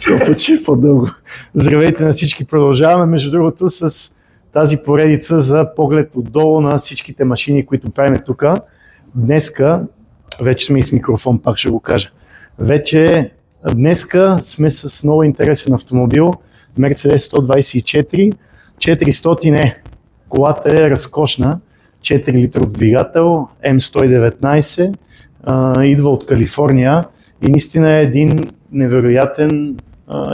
Топачи по-дълго. Здравейте на всички, продължаваме между другото с тази поредица за поглед отдолу на всичките машини, които правим тук. Днеска, вече сме и с микрофон, пак ще го кажа. Днеска сме с много интересен автомобил, Mercedes 124, 400 е. Колата е разкошна, 4 литров двигател, M119, идва от Калифорния и наистина е един невероятен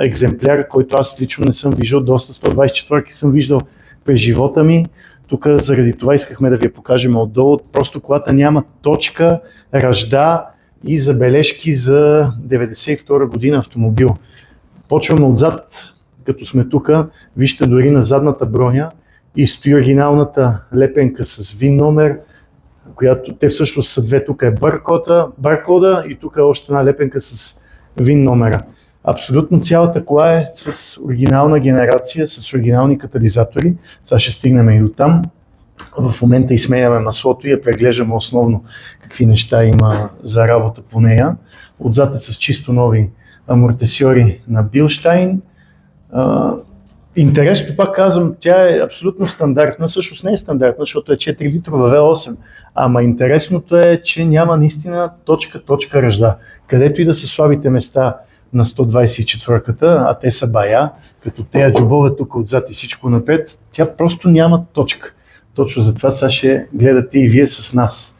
екземпляр, който аз лично не съм виждал, доста 124-ки съм виждал през живота ми. Тук заради това искахме да ви я покажем отдолу. Просто колата няма точка, ръжда и забележки за 92 година автомобил. Почваме отзад, като сме тук, вижте дори на задната броня и стои оригиналната лепенка с VIN номер, която те всъщност са две. Тук е баркода и тук е още една лепенка с VIN номера. Абсолютно цялата кола е с оригинална генерация, с оригинални катализатори. Сега ще стигнем и до там. В момента изсменяме маслото и я преглеждаме основно какви неща има за работа по нея. Отзад е с чисто нови амортисьори на Билштайн. Интересно, пак казвам, тя е абсолютно стандартна, всъщност не е стандартна, защото е 4 литрова V8, ама интересното е, че няма наистина точка ръжда. Където и да са слабите места на 124-ката, а те са бая, като тея джобове тук отзад и всичко напред, тя просто няма точка. Точно затова сега ще гледате и вие с нас.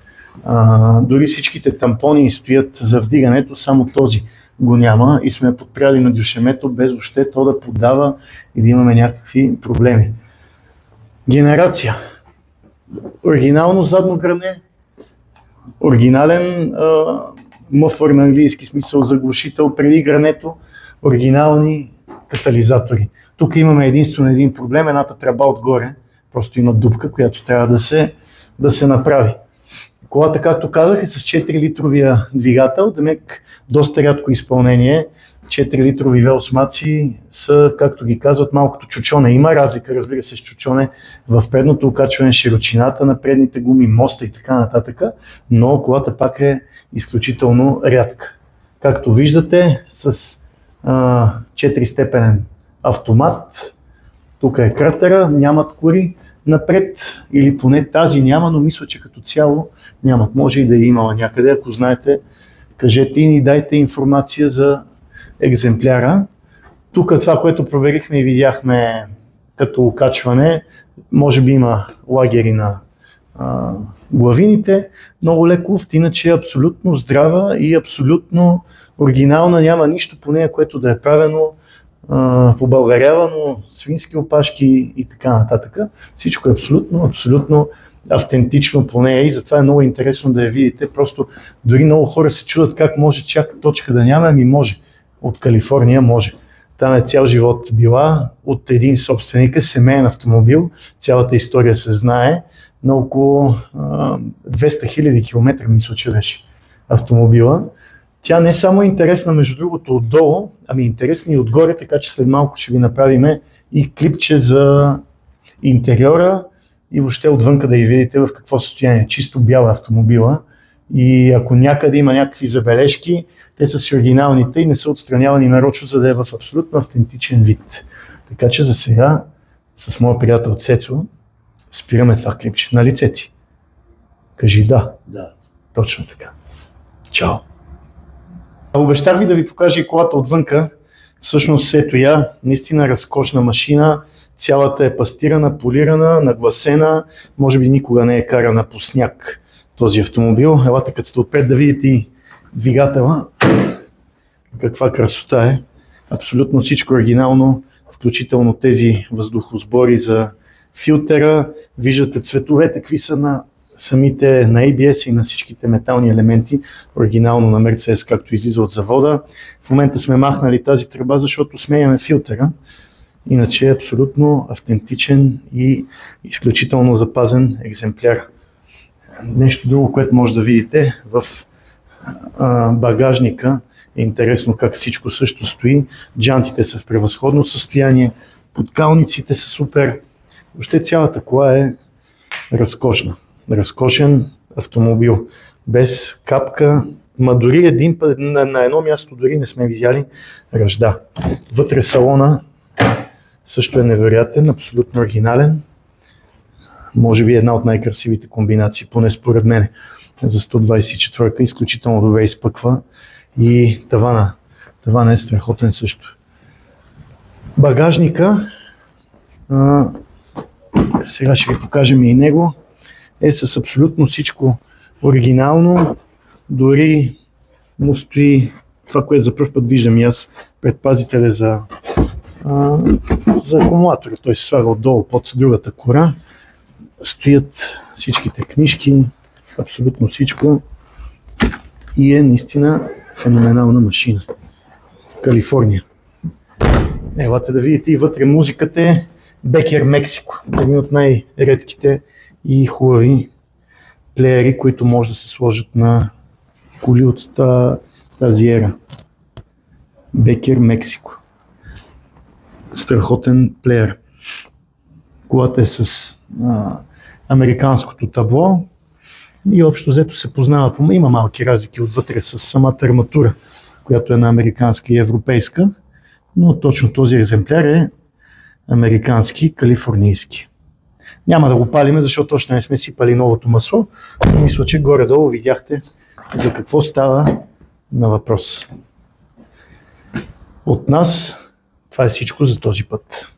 Дори всичките тампони стоят за вдигането, само този го няма и сме подпряли на дюшемето, без въобще то да подава и да имаме някакви проблеми. Генерация. Оригинално задно гръбне, оригинален мъфър на английски смисъл, заглушител преди грането, оригинални катализатори. Тук имаме единствено един проблем, едната тръба отгоре, просто има дупка, която трябва да се направи. Колата, както казах, е с 4 литровия двигател, демек доста рядко изпълнение. 4 литрови V8-ци са, както ги казват, малкото чучоне. Има разлика, разбира се, с чучоне в предното окачване, широчината на предните гуми, моста и така нататък, но колата пак е изключително рядка. Както виждате, с 4-степенен автомат, тук е кратера, нямат кори напред, или поне тази няма, но мисля, че като цяло нямат. Може и да е имала някъде, ако знаете, кажете и ни дайте информация за екземпляра. Тук това, което проверихме и видяхме като окачване, може би има лагери на главините, много леко, иначе е абсолютно здрава и абсолютно оригинална, няма нищо по нея, което да е правено побългарявано, свински опашки и така нататък. Всичко е абсолютно автентично по нея и затова е много интересно да я видите. Просто дори много хора се чудят как може чак точка да няма, ами може. От Калифорния може. Там е цял живот била от един собственик, семейен автомобил, цялата история се знае, на около 200 000 км мисля, че беше автомобила. Тя не само е интересна, между другото, отдолу, ами интересна и отгоре, така че след малко ще ви направим и клипче за интериора и въобще отвънка да я видите в какво състояние. Чисто бяла автомобила и ако някъде има някакви забележки, те са си оригиналните и не са отстранявани нарочно, за да е в абсолютно автентичен вид. Така че за сега с моя приятел Цецо спираме това клипче. Нали, Цеци? Кажи да. Да. Точно така. Чао. Обещах ви да ви покажа и колата отвънка. Всъщност ето я, наистина разкошна машина. Цялата е пастирана, полирана, нагласена. Може би никога не е карана по сняг този автомобил. Елате като сте отпред да видите и двигателя. Каква красота е. Абсолютно всичко оригинално, включително тези въздухосбори за филтъра. Виждате цветовете, какви са на самите на ABS и на всичките метални елементи, оригинално на Mercedes, както излиза от завода. В момента сме махнали тази тръба, защото сменяме филтъра. Иначе е абсолютно автентичен и изключително запазен екземпляр. Нещо друго, което може да видите в багажника, е интересно как всичко също стои. Джантите са в превъзходно състояние, подкалниците са супер. Въобще цялата кола е разкошна. Разкошен автомобил. без капка, ма дори един път, на едно място дори не сме видяли ръжда. Вътре салона също е невероятен, абсолютно оригинален. Може би една от най-красивите комбинации, поне според мен, за 124-ка. Изключително добре изпъква и тавана е страхотен също. Багажника, сега ще ви покажем и него, е с абсолютно всичко оригинално, дори му стои това, което за първ път виждам и аз, предпазителя за акумулатора. Той се слага отдолу под другата кора. Стоят всичките книжки, абсолютно всичко и е наистина феноменална машина. Калифорния. Елате да видите и вътре музиката е Бекер Мексико. Един от най-редките и хубави плеери, които може да се сложат на коли от тази ера. Бекер Мексико. Страхотен плеер. Колата е с американското табло и общо взето се познава, има малки разлики отвътре с самата арматура, която е на американска и европейска, но точно този екземпляр е американски, калифорнийски. Няма да го палиме, защото още не сме сипали новото масло, но мисля, че горе-долу видяхте за какво става на въпрос. От нас това е всичко за този път.